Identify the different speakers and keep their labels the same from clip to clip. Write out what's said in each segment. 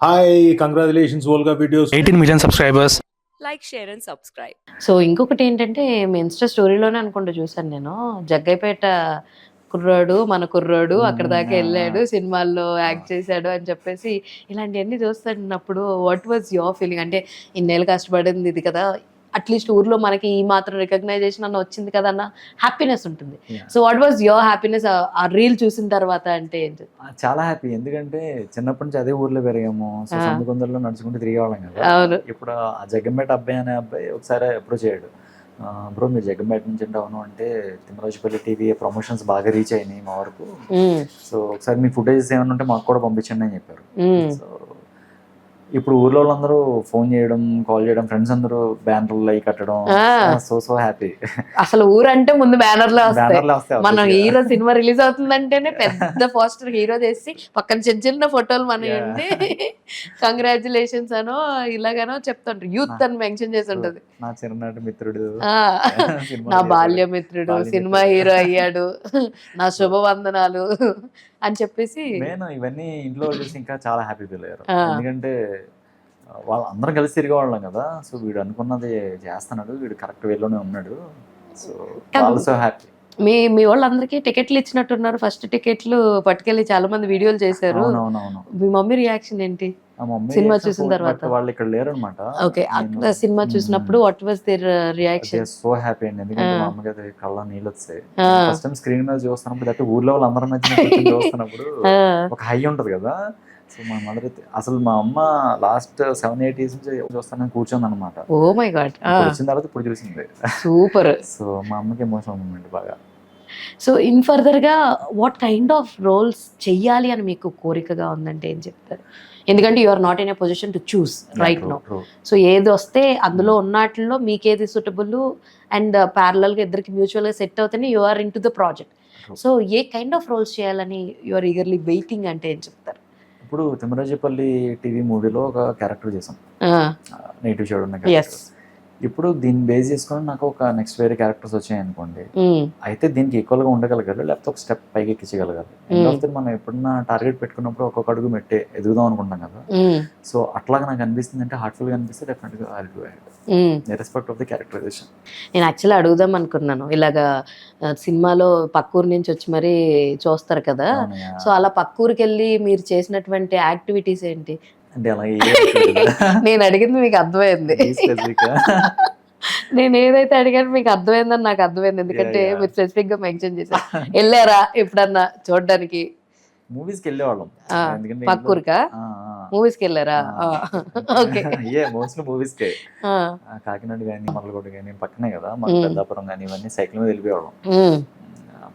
Speaker 1: Hi, congratulations, Volga videos.
Speaker 2: 18 million subscribers.
Speaker 3: Like share and subscribe.
Speaker 4: So ఇంకొకటి ఏంటంటే మీ Insta స్టోరీలోనే అనుకుంటా చూసాను నేను, జగ్గైపేట కుర్రాడు మన కుర్రాడు అక్కడ దాకా వెళ్ళాడు, సినిమాల్లో యాక్ట్ చేశాడు అని చెప్పేసి ఇలాంటివన్నీ చూస్తున్నప్పుడు వాట్ వాజ్ యువర్ ఫీలింగ్? అంటే ఇన్నేళ్ళు కష్టపడింది ఇది కదా, అట్లీస్ట్ ఊర్లో మనకి ఈ మాత్రం రికగ్నైజేషన్ అన్న వచ్చింది కదా అన్న హ్యాపీనెస్ ఉంటుంది. So what was your happiness ఆ రీల్ చూసిన తర్వాత? అంటే ఏంటి?
Speaker 5: చాలా హ్యాపీ, ఎందుకంటే చిన్నప్పటి నుంచి అదే ఊర్లో పెరిగాము. సో సందుకొందల్లో నడుచుకుంటూ తిరిగేవాళ్ళం కదా.
Speaker 4: అవును.
Speaker 5: ఇప్పుడు ఆ జగ్గంపేట అబ్బాయి అనే అబ్బాయి ఒకసారి అప్రోచ్ అయ్యాడు. బ్రో మీరు జగ్గంపేట నుంచి అంటే అవును అంటే తిమ్మరాజుపల్లి టీవీ ప్రమోషన్స్ బాగా రీచ్ అయినాయి మా వరకు, సో ఒకసారి మీ ఫుటేజెస్ ఏమైనా ఉంటే మాకు కూడా పంపించండి అని చెప్పారు. సో ఇప్పుడు ఊర్లో వాళ్ళందరూ ఫోన్ చేయడం, కాల్ చేయడం, ఫ్రెండ్స్ అందరూ బ్యానర్లు అయి కట్టడం, సో హ్యాపీ.
Speaker 4: అసలు ఊరంటే ముందు బ్యానర్లే వస్తాయి.
Speaker 5: వస్తాయి.
Speaker 4: మనం హీరో సినిమా రిలీజ్ అవుతుందంటేనే పెద్ద పోస్టర్ హీరో చేసి పక్కన చిన్న చిన్న ఫోటోలు మన ఉండి కంగ్రాచులేషన్స్ అనో ఇలాగనో చెప్తుంటారు. యూత్ అని మెన్షన్ చేసి ఉంటది.
Speaker 5: నా చిన్ననాటి మిత్రుడు,
Speaker 4: నా బాల్య మిత్రుడు సినిమా హీరో అయ్యాడు, నా శుభవందనాలు అని చెప్పేసి
Speaker 5: నేను ఇవన్నీ ఇంట్లో చూసి ఇంకా చాలా హ్యాపీ ఫీల్ అయ్యారు. ఎందుకంటే వాళ్ళు అందరం కలిసి తిరిగేవాళ్ళం కదా. సో వీడు అనుకున్నది చేస్తున్నాడు, వీడు కరెక్ట్ వేలోనే ఉన్నాడు. So also happy.
Speaker 4: మీ వాళ్ళందరికీ టికెట్లు ఇచ్చినట్టున్నారు. ఫస్ట్ టికెట్లు పట్టుకెళ్ళి చాలా మంది వీడియోలు చేశారు.
Speaker 5: అవునవును.
Speaker 4: మీ మమ్మీ రియాక్షన్ ఏంటి సినిమా చూసిన తర్వాత?
Speaker 5: వాళ్ళు ఇక్కడ లేరు అనమాట.
Speaker 4: ఓకే, అక్కడ సినిమా చూసినప్పుడు what was their reaction?
Speaker 5: So happy అండి, ఎందుకంటే మా అమ్మకి అది కళ్ళ నీళ్ళు వచ్చాయి. ఫస్ట్ టైం స్క్రీన్ మీద చూస్తున్నప్పుడు, అంటే ఊర్లో వాళ్ళు అందరం మధ్య చూస్తున్నప్పుడు ఒక హై ఉంటది కదా. సో మా మదర్ అయితే అసలు మా అమ్మ లాస్ట్ 7-8 years నుంచి చూస్తానని కూర్చొంది అనమాట.
Speaker 4: Oh my god.
Speaker 5: వచ్చిన తర్వాత ఇప్పుడు చూసింది.
Speaker 4: సూపర్.
Speaker 5: సో మా అమ్మకి ఎమోషనల్ మూమెంట్ బాగా.
Speaker 4: సో ఇన్ ఫర్దర్ గా వాట్ కైండ్ ఆఫ్ రోల్స్ చెయ్యాలి అని మీకు కోరికగా ఉందంటే ఏం చెప్తారు? ఎందుకంటే you are not in a position to choose right no. So ఏది వస్తే అందులో ఉన్నట్లో మీకేది సూటబుల్ అండ్ ప్యారలల్ గా ఇద్దరికి మ్యూచువల్ గా సెట్ అవుతాయి, you are into the project. So a kind of roles చేయాలని యు ఆర్ ఈగర్లీ వెయిటింగ్ అంటే ఏం చెప్తారు?
Speaker 5: ఇప్పుడు తిమ్మరాజుపల్లి టీవీ మూవీలో ఒక క్యారెక్టర్ చేసాం, నెగిటివ్ షేడ్ ఉన్న క్యారెక్టర్. ఇప్పుడు దీన్ని బేస్ చేసుకొని నాకు ఒక నెక్స్ట్ వేరే క్యారెక్టర్స్ వచ్చాయి అనుకోండి, అయితే దీనికి ఈక్వల్ గా ఉండగలగాలి, లేకపోతే ఒక స్టెప్ పైకి ఎక్కించగలగాలి. ఎందుకంటే మనం ఎప్పుడన్నా టార్గెట్ పెట్టుకున్నప్పుడు ఒక్కొక్క అడుగు ఎదుగుదాం అనుకుంటాం కదా. సో అట్లాగా నాకు అనిపిస్తుంది, అంటే హార్ట్ఫుల్ గా అనిపిస్తే డెఫినెట్ గా I'll do it respect of the characterisation.
Speaker 4: నేను యాక్చువల్లీ అడుగుదాం అనుకున్నాను, ఇలాగా సినిమాలో పక్కూరు నుంచి వచ్చి మరీ చూస్తారు కదా, సో అలా పక్కూరికి వెళ్ళి మీరు చేసినటువంటి యాక్టివిటీస్ ఏంటి
Speaker 5: అంటే అలాగే
Speaker 4: నేను అడిగింది మీకు అర్థమైంది. నేను ఏదైతే అడిగాను మీకు అర్థమైందని నాకు అర్థమైంది, ఎందుకంటే మీరు స్పెసిఫిక్ గా మెన్షన్ చేశారు. వెళ్ళారా ఎప్పుడన్నా చూడడానికి?
Speaker 5: మూవీస్ కి వెళ్ళేవాళ్ళం.
Speaker 4: పక్కూరుకా మూవీస్ కి వెళ్ళారా? ఓకే,
Speaker 5: మోస్ట్లీ మూవీస్ కే. కాకినాడ కానీ మరలకోట కానీ పక్కనే కదా, మన పెద్దాపురం కానీ ఇవన్నీ సైకిల్ మీద వెళ్ళిపోయేవాళ్ళం.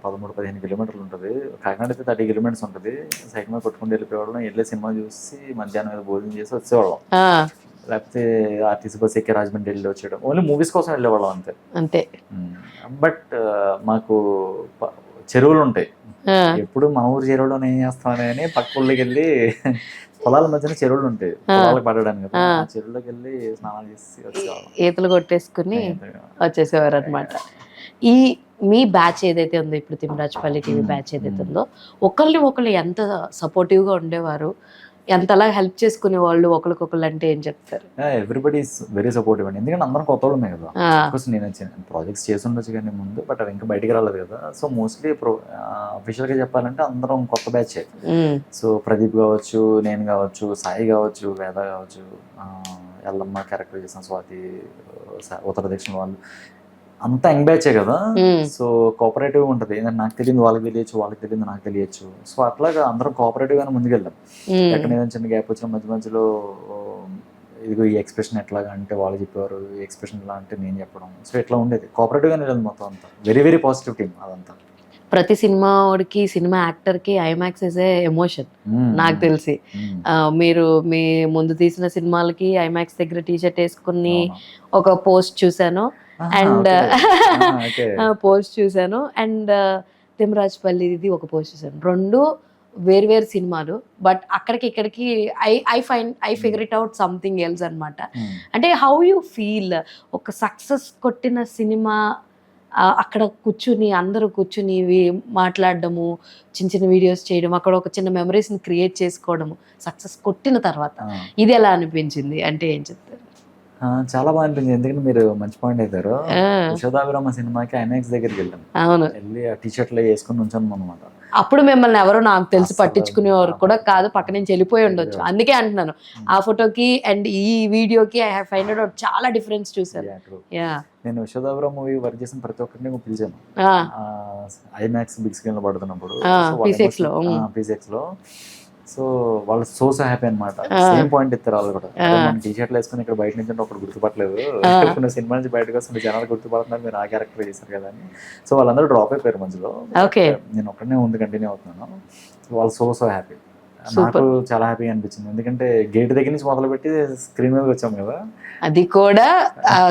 Speaker 5: 13-15 kilometers ఉంటుంది. కాకినాడ అయితే 30 kilometers ఉంటుంది. సైకిల్ మీద కొట్టుకుంటూ వెళ్ళిపోయేవాళ్ళం. వెళ్ళే సినిమా చూసి మధ్యాహ్నం మీద భోజనం చేసి వచ్చేవాళ్ళం, లేకపోతే ఆర్టీసీ బస్ ఎక్కి రాజమండ్రి వెళ్ళి వచ్చేయడం. ఓన్లీ మూవీస్ కోసం వెళ్ళేవాళ్ళం అంతే అంతే. బట్ మాకు చెరువులు ఉంటాయి. ఎప్పుడు మన ఊరు చెరువులో ఏం చేస్తామని పక్క ఊళ్ళకి వెళ్ళి పొలాల మధ్యన చెరువులు ఉంటాయి, పొలాలకు పడడానికి. చెరువులోకి వెళ్ళి స్నానాలు చేసి వచ్చేవాళ్ళం, ఈతలు
Speaker 4: కొట్టేసుకుని వచ్చేసేవారు అనమాట. ఈ మీ బ్యాచ్ ఏదైతే ఉందో, ఇప్పుడు తిమ్మరాజుపల్లి టీవీ బ్యాచ్ ఏదైతే ఉందో, ఒకళ్ళు ఎంత సపోర్టివ్గా ఉండేవారు, ఎంతలా హెల్ప్ చేసుకునే వాళ్ళు ఒకరికొకళ్ళు అంటే ఏం చెప్తారు?
Speaker 5: ఎవ్రీబడి ఈస్ వెరీ సపోర్టివ్ అండి, ఎందుకంటే అందరం కొత్త వాళ్ళు ఉన్నాయి కదా. నేను ప్రాజెక్ట్స్ చేసి ఉండొచ్చు కానీ ముందు, బట్ అవి ఇంకా బయటికి రాలేదు కదా. సో మోస్ట్లీ అఫీషియల్గా చెప్పాలంటే అందరం కొత్త బ్యాచ్. సో ప్రదీప్ కావచ్చు, నేను కావచ్చు, సాయి కావచ్చు, వేద కావచ్చు, ఎల్లమ్మ క్యారెక్టర్ చేసిన స్వాతి, ఉత్తర దక్షిణ వాళ్ళు అంతా యంగ్ బ్యాచే కదా. సో కోఆపరేటివ్ ఉంటుంది, నాకు తెలియదు వాళ్ళకి తెలియచ్చు, వాళ్ళకి తెలియదు నాకు తెలియచ్చు. సో అట్లాగా అందరం కోఆపరేటివ్ గానే ముందుకెళ్ళాం. ఎక్కడ ఏదైనా చిన్న గ్యాప్ వచ్చిన మధ్య మధ్యలో ఇదిగో ఈ ఎక్స్ప్రెషన్ ఎట్లాగా అంటే వాళ్ళు చెప్పేవారు, ఈ ఎక్స్ప్రెషన్ ఎలా అంటే నేను చెప్పడం. సో ఇట్లా ఉండేది, కోఆపరేటివ్ గానే వెళ్ళదు మొత్తం అంతా. వెరీ వెరీ పాజిటివ్ టీమ్ అదంతా.
Speaker 4: ప్రతి సినిమా వాడికి, సినిమా యాక్టర్ కి ఐమాక్స్ ఇస్ ఏ ఎమోషన్ నాకు తెలిసి. మీరు మీ ముందు తీసిన సినిమాలకి ఐమాక్స్ దగ్గర టీషర్ట్ వేసుకుని ఒక పోస్ట్ చూసాను, అండ్ పోస్ట్ చూసాను, అండ్ తిమ్మరాజుపల్లిది ఒక పోస్ట్ చూసాను. రెండు వేరు సినిమాలు, బట్ అక్కడికి ఇక్కడికి I figure it out something else అనమాట. అంటే హౌ యూ ఫీల్ ఒక సక్సెస్ కొట్టిన సినిమా అక్కడ కూర్చుని అందరూ కూర్చుని మాట్లాడడము, చిన్న చిన్న వీడియోస్ చేయడం, అక్కడ ఒక చిన్న మెమరీస్ని క్రియేట్ చేసుకోవడము సక్సెస్ కొట్టిన తర్వాత ఇది ఎలా అనిపించింది అంటే ఏం చెప్తారు?
Speaker 5: చాలా బాగా అనిపించింది. ఎందుకంటే మీరు మంచి పాయింట్ అవుతారు. యశోదాభిరామ సినిమాకి ఐమాక్స్ దగ్గరికి వెళ్ళాం.
Speaker 4: అవును,
Speaker 5: వెళ్ళి ఆ టీషర్ట్లో వేసుకుని ఉంచాను అనమాట.
Speaker 4: అప్పుడు మిమ్మల్ని ఎవరో నాకు తెలిసి
Speaker 5: అసలు
Speaker 4: పట్టించుకునేవారు కూడా కాదు, పక్క నుంచి వెళ్ళిపోయి ఉండొచ్చు. అందుకే అంటున్నాను ఆ ఫోటోకి అండ్ ఈ వీడియోకి ఐ హావ్ ఫైండ్ అవుట్ చాలా డిఫరెన్స్ చూసాను. యా,
Speaker 5: నేను యశోదాభిరామ మూవీ వర్క్ చేసిన ప్రతి ఒక్కరిని పిలిచాను ఐమాక్స్ బిగ్ స్క్రీన్ లో పడుతున్నప్పుడు
Speaker 4: P6 లో.
Speaker 5: P6 లో. సో వాళ్ళు సో హ్యాపీ అనమాట. సేమ్ పాయింట్ ఇస్తారు వాళ్ళు కూడా. మనం టీ షర్ట్లు వేసుకుని ఇక్కడ బయట నుంచి ఒకటి గుర్తుపట్టలేదు, ఇప్పుడు సినిమా నుంచి బయటకు వస్తుంది జనాలు గుర్తుపడుతున్నారు, మీరు ఆ క్యారెక్టర్ చేశారు కదా అని. సో వాళ్ళందరూ డ్రాప్ అయిపోయారు మధ్యలో. నేను ఒక్కడనే ముందు కంటిన్యూ అవుతున్నాను. వాళ్ళు సో హ్యాపీ. నాకు చాలా హ్యాపీగా అనిపించింది. ఎందుకంటే గేట్ దగ్గర నుంచి మొదలుపెట్టి స్క్రీన్ మీదకి వచ్చాం కదా.
Speaker 4: అది కూడా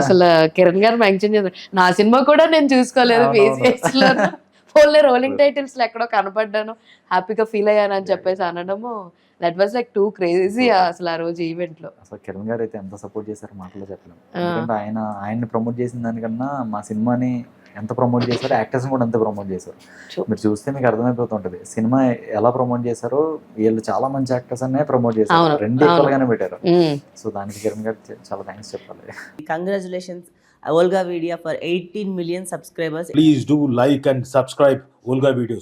Speaker 4: అసలు కిరణ్ గారు మెన్షన్ చేశారు, నా సినిమా కూడా నేను చూసుకోలేదు P6 లో, ఫోన్లే రోలింగ్ టైటిల్స్ లో ఎక్కడో కనపడ్డాను, హ్యాపీగా ఫీల్ అయ్యాను అని చెప్పేసి అనడము that was like too crazy అసలు ఆ రోజు ఈవెంట్ లో.
Speaker 5: అసలు కిరణ్ గారు అయితే ఎంత సపోర్ట్ చేశారు మాటలో చెప్పలేము. ఎందుకంటే ఆయన్ని ప్రమోట్ చేసిన దానికన్నా మా సినిమాని ఎంత ప్రమోట్ చేశారో యాక్టర్స్ కూడా అంతే ప్రమోట్ చేశారు. మీరు చూస్తే మీకు అర్థమైపోతుంటది సినిమా ఎలా ప్రమోట్ చేశారో. వీళ్ళు చాలా మంచి యాక్టర్స్ అనే ప్రమోట్ చేశారు, రెండు ఈక్వల్ గానే పెట్టారు. సో దానికి కిరణ్ గారు చాలా థ్యాంక్స్ చెప్పాలి.
Speaker 2: Congratulations, Olga Vidya, for 18 million subscribers.
Speaker 1: Please do like and subscribe Olga Videos.